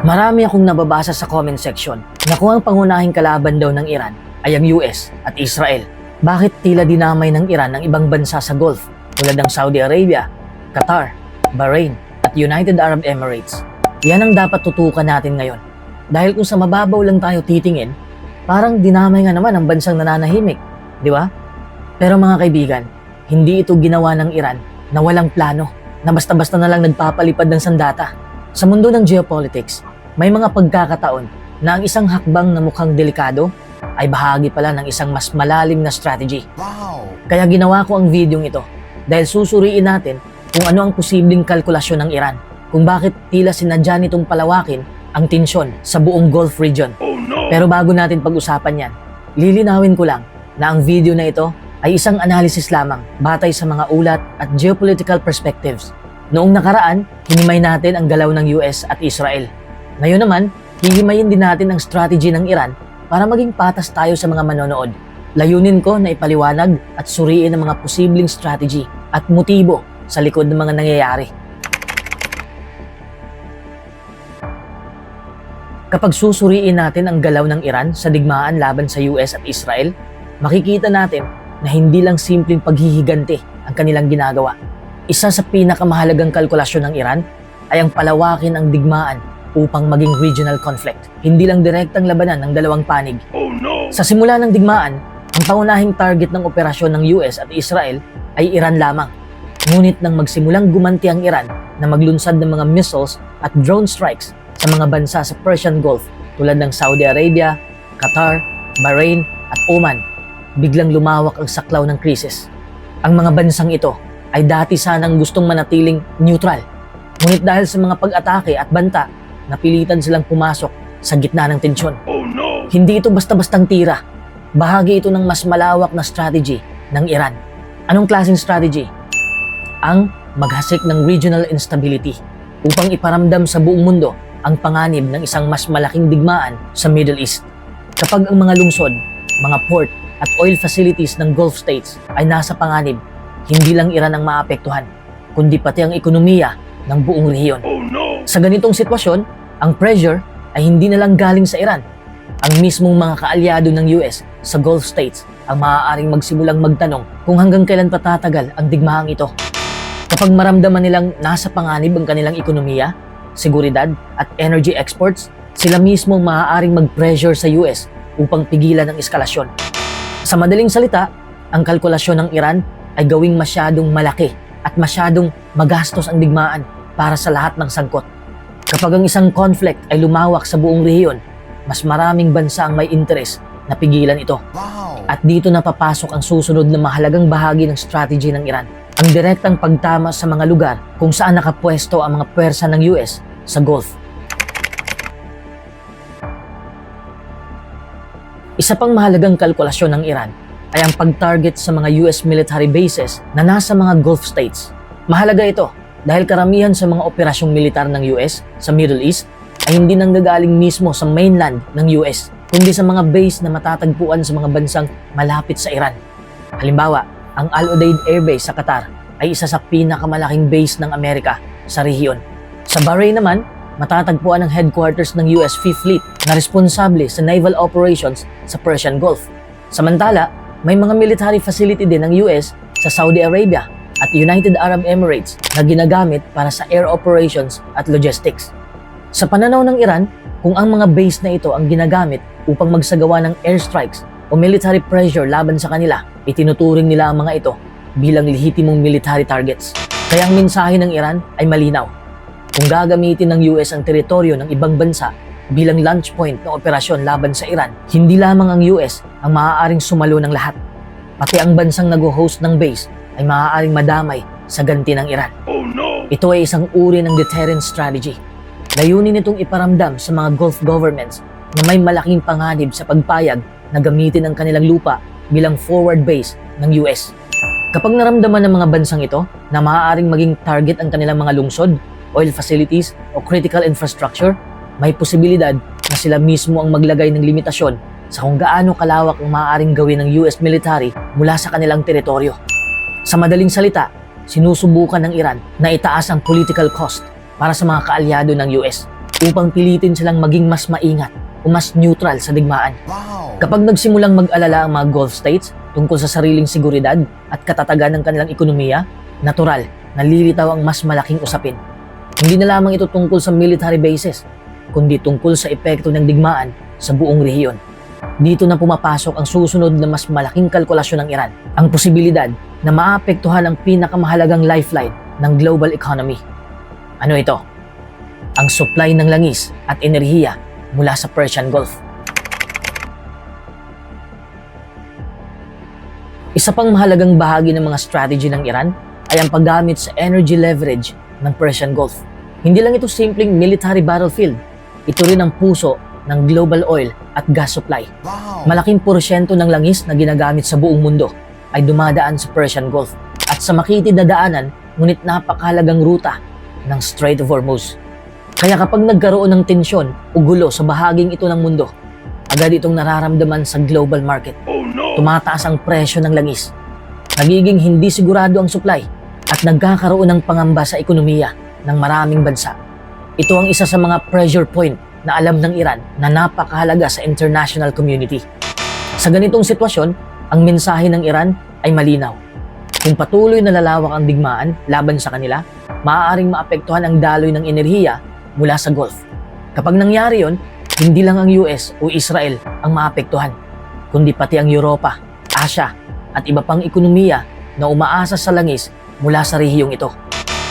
Marami akong nababasa sa comment section na kung ang pangunahing kalaban daw ng Iran ay ang US at Israel, bakit tila dinamay ng Iran ang ibang bansa sa Gulf tulad ng Saudi Arabia, Qatar, Bahrain at United Arab Emirates? Yan ang dapat tutukan natin ngayon. Dahil kung sa mababaw lang tayo titingin, parang dinamay nga naman ang bansang nananahimik, di ba? Pero mga kaibigan, hindi ito ginawa ng Iran na walang plano, na basta-basta na lang nagpapalipad ng sandata. Sa mundo ng geopolitics, may mga pagkakataon na ang isang hakbang na mukhang delikado ay bahagi pala ng isang mas malalim na strategy. Wow! Kaya ginawa ko ang videong ito dahil susuriin natin kung ano ang posibleng kalkulasyon ng Iran, kung bakit tila sinadya nitong palawakin ang tensyon sa buong Gulf region. Oh no! Pero bago natin pag-usapan yan, lilinawin ko lang na ang video na ito ay isang analysis lamang batay sa mga ulat at geopolitical perspectives. Noong nakaraan, hinimay natin ang galaw ng US at Israel. Ngayon naman, hihimayin din natin ang strategy ng Iran para maging patas tayo sa mga manonood. Layunin ko na ipaliwanag at suriin ang mga posibleng strategy at motibo sa likod ng mga nangyayari. Kapag susuriin natin ang galaw ng Iran sa digmaan laban sa US at Israel, makikita natin na hindi lang simpleng paghihigante ang kanilang ginagawa. Isa sa pinakamahalagang kalkulasyon ng Iran ay ang palawakin ang digmaan upang maging regional conflict. Hindi lang direktang labanan ng dalawang panig. Oh no! Sa simula ng digmaan, ang pangunahing target ng operasyon ng US at Israel ay Iran lamang. Ngunit nang magsimulang gumanti ang Iran na maglunsad ng mga missiles at drone strikes sa mga bansa sa Persian Gulf tulad ng Saudi Arabia, Qatar, Bahrain at Oman, biglang lumawak ang saklaw ng krisis. Ang mga bansang ito ay dati sanang gustong manatiling neutral. Ngunit dahil sa mga pag-atake at banta, napilitan silang pumasok sa gitna ng tensyon. Oh no! Hindi ito basta-bastang tira. Bahagi ito ng mas malawak na strategy ng Iran. Anong klaseng strategy? Ang maghasik ng regional instability upang iparamdam sa buong mundo ang panganib ng isang mas malaking digmaan sa Middle East. Kapag ang mga lungsod, mga port at oil facilities ng Gulf states ay nasa panganib, hindi lang Iran ang maapektuhan, kundi pati ang ekonomiya ng buong rehiyon. Oh no! Sa ganitong sitwasyon, ang pressure ay hindi na lang galing sa Iran. Ang mismong mga kaalyado ng US sa Gulf states ang maaaring magsimulang magtanong kung hanggang kailan patatagal ang digmaang ito. Kapag maramdaman nilang nasa panganib ang kanilang ekonomiya, seguridad at energy exports, sila mismo maaaring mag-pressure sa US upang pigilan ang eskalasyon. Sa madaling salita, ang kalkulasyon ng Iran ay gawing masyadong malaki at masyadong magastos ang digmaan para sa lahat ng sangkot. Kapag ang isang conflict ay lumawak sa buong rehiyon, mas maraming bansa ang may interes na pigilan ito. Wow! At dito na papasok ang susunod na mahalagang bahagi ng strategy ng Iran, ang direktang pagtama sa mga lugar kung saan nakapwesto ang mga pwersa ng US sa Gulf. Isa pang mahalagang kalkulasyon ng Iran ay ang pag-target sa mga US military bases na nasa mga Gulf states. Mahalaga ito dahil karamihan sa mga operasyong militar ng US sa Middle East ay hindi nanggagaling mismo sa mainland ng US, kundi sa mga base na matatagpuan sa mga bansang malapit sa Iran. Halimbawa, ang Al Udeid Air Base sa Qatar ay isa sa pinakamalaking base ng Amerika sa rehiyon. Sa Bahrain naman, matatagpuan ang headquarters ng US Fifth Fleet na responsable sa naval operations sa Persian Gulf. Samantala, may mga military facility din ng US sa Saudi Arabia at United Arab Emirates na ginagamit para sa air operations at logistics. Sa pananaw ng Iran, kung ang mga base na ito ang ginagamit upang magsagawa ng airstrikes o military pressure laban sa kanila, itinuturing nila ang mga ito bilang lehitimong military targets. Kaya ang mensahe ng Iran ay malinaw. Kung gagamitin ng US ang teritoryo ng ibang bansa bilang launch point ng operasyon laban sa Iran, hindi lamang ang US ang maaaring sumalo ng lahat. Pati ang bansang nag-host ng base ay maaaring madamay sa ganti ng Iran. Oh no! Ito ay isang uri ng deterrent strategy. Layunin nitong iparamdam sa mga Gulf governments na may malaking panganib sa pagpayag na gamitin ang kanilang lupa bilang forward base ng US. Kapag naramdaman ng mga bansang ito na maaaring maging target ang kanilang mga lungsod, oil facilities o critical infrastructure, may posibilidad na sila mismo ang maglagay ng limitasyon sa kung gaano kalawak ang maaaring gawin ng US military mula sa kanilang teritoryo. Sa madaling salita, sinusubukan ng Iran na itaas ang political cost para sa mga kaalyado ng US. upang pilitin silang maging mas maingat o mas neutral sa digmaan. Wow! Kapag nagsimulang mag-alala ang mga Gulf states tungkol sa sariling seguridad at katatagan ng kanilang ekonomiya, natural na lilitaw ang mas malaking usapin. Hindi na lamang ito tungkol sa military bases, kundi tungkol sa epekto ng digmaan sa buong rehiyon. Dito na pumapasok ang susunod na mas malaking kalkulasyon ng Iran, ang posibilidad na maapektuhan ang pinakamahalagang lifeline ng global economy. Ano ito? Ang supply ng langis at enerhiya mula sa Persian Gulf. Isa pang mahalagang bahagi ng mga strategy ng Iran ay ang paggamit sa energy leverage ng Persian Gulf. Hindi lang ito simpleng military battlefield, ito rin ang puso ng global oil at gas supply. Wow! Malaking porsyento ng langis na ginagamit sa buong mundo ay dumadaan sa Persian Gulf at sa makitid na daanan ngunit napakahalagang ruta ng Strait of Hormuz. Kaya kapag nagkaroon ng tensyon o gulo sa bahaging ito ng mundo, agad itong nararamdaman sa global market. Tumataas ang presyo ng langis. Nagiging hindi sigurado ang supply at nagkakaroon ng pangamba sa ekonomiya ng maraming bansa. Ito ang isa sa mga pressure point na alam ng Iran na napakahalaga sa international community. Sa ganitong sitwasyon, ang mensahe ng Iran ay malinaw. Kung patuloy na lalawak ang digmaan laban sa kanila, maaaring maapektuhan ang daloy ng enerhiya mula sa Gulf. Kapag nangyari yon, hindi lang ang US o Israel ang maapektuhan, kundi pati ang Europa, Asia at iba pang ekonomiya na umaasa sa langis mula sa rehiyong ito.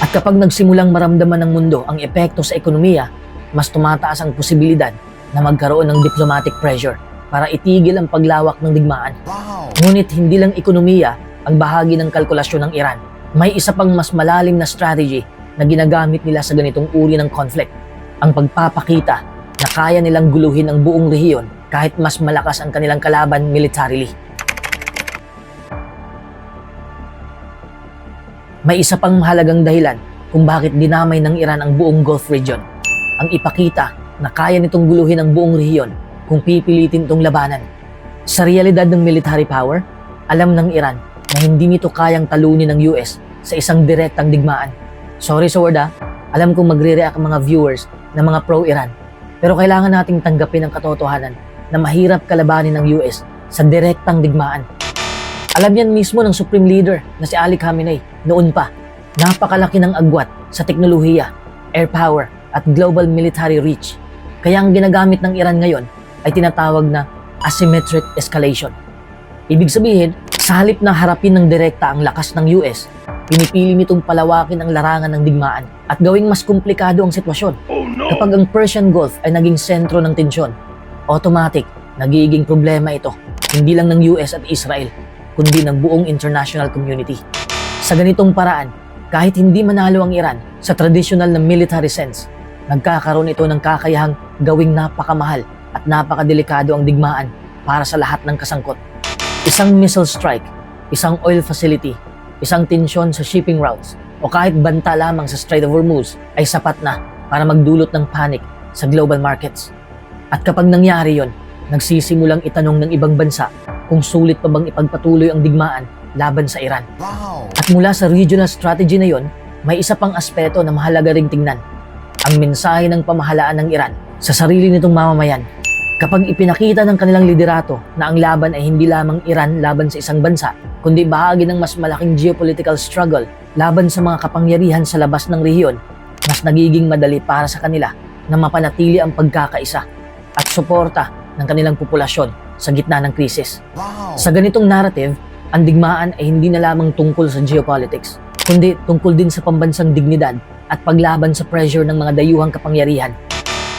At kapag nagsimulang maramdaman ng mundo ang epekto sa ekonomiya, mas tumataas ang posibilidad na magkaroon ng diplomatic pressure para itigil ang paglawak ng digmaan. Wow! Ngunit hindi lang ekonomiya ang bahagi ng kalkulasyon ng Iran. May isa pang mas malalim na strategy na ginagamit nila sa ganitong uri ng conflict, ang pagpapakita na kaya nilang guluhin ang buong rehiyon kahit mas malakas ang kanilang kalaban militarily. May isa pang mahalagang dahilan kung bakit dinamay ng Iran ang buong Gulf region, ang ipakita na kaya nitong guluhin ang buong rehiyon kung pipilitin itong labanan. Sa realidad ng military power, alam ng Iran na hindi nito kayang talunin ng US sa isang direktang digmaan. Sorry sa word alam kong magre-react ang mga viewers na mga pro-Iran, pero kailangan nating tanggapin ang katotohanan na mahirap kalabanin ng US sa direktang digmaan. Alam yan mismo ng Supreme Leader na si Ali Khamenei noon pa. Napakalaki ng agwat sa teknolohiya, air power at global military reach. Kaya ang ginagamit ng Iran ngayon ay tinatawag na asymmetric escalation. Ibig sabihin, sa halip na harapin ng direkta ang lakas ng US, pinipili nitong palawakin ang larangan ng digmaan at gawing mas komplikado ang sitwasyon. Kapag ang Persian Gulf ay naging sentro ng tensyon, automatic, nagiging problema ito, hindi lang ng US at Israel, kundi ng buong international community. Sa ganitong paraan, kahit hindi manalo ang Iran sa traditional na military sense, nagkakaroon ito ng kakayahang gawing napakamahal at napakadelikado ang digmaan para sa lahat ng kasangkot. Isang missile strike, isang oil facility, isang tensyon sa shipping routes, o kahit banta lamang sa Strait of Hormuz ay sapat na para magdulot ng panic sa global markets. At kapag nangyari yon, nagsisimulang itanong ng ibang bansa kung sulit pa bang ipagpatuloy ang digmaan laban sa Iran. Wow! At mula sa regional strategy na yon, may isa pang aspeto na mahalaga ring tingnan. Ang mensahe ng pamahalaan ng Iran sa sarili nitong mamamayan. Kapag ipinakita ng kanilang liderato na ang laban ay hindi lamang Iran laban sa isang bansa, kundi bahagi ng mas malaking geopolitical struggle laban sa mga kapangyarihan sa labas ng rehiyon, mas nagiging madali para sa kanila na mapanatili ang pagkakaisa at suporta ng kanilang populasyon sa gitna ng krisis. Wow! Sa ganitong narrative, ang digmaan ay hindi na lamang tungkol sa geopolitics, kundi tungkol din sa pambansang dignidad at paglaban sa pressure ng mga dayuhang kapangyarihan.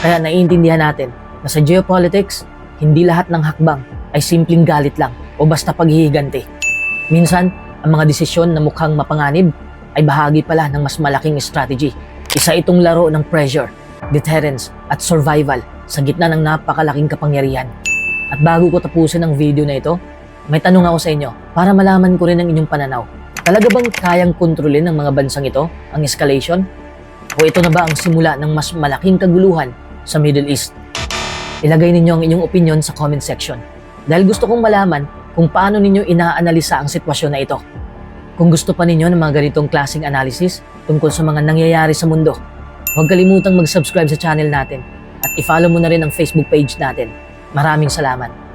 Kaya naiintindihan natin na sa geopolitics, hindi lahat ng hakbang ay simpleng galit lang o basta paghihiganti. Minsan, ang mga desisyon na mukhang mapanganib ay bahagi pala ng mas malaking strategy. Isa itong laro ng pressure, deterrence at survival sa gitna ng napakalaking kapangyarihan. At bago ko tapusin ang video na ito, may tanong ako sa inyo para malaman ko rin ang inyong pananaw. Talaga bang kayang kontrolin ng mga bansang ito ang escalation? O ito na ba ang simula ng mas malaking kaguluhan sa Middle East? Ilagay ninyo ang inyong opinion sa comment section dahil gusto kong malaman kung paano ninyo inaanalisa ang sitwasyon na ito. Kung gusto pa ninyo ng mga ganitong klaseng analysis tungkol sa mga nangyayari sa mundo, Huwag kalimutang mag-subscribe sa channel natin at i-follow mo na rin ang Facebook page natin. Maraming salamat.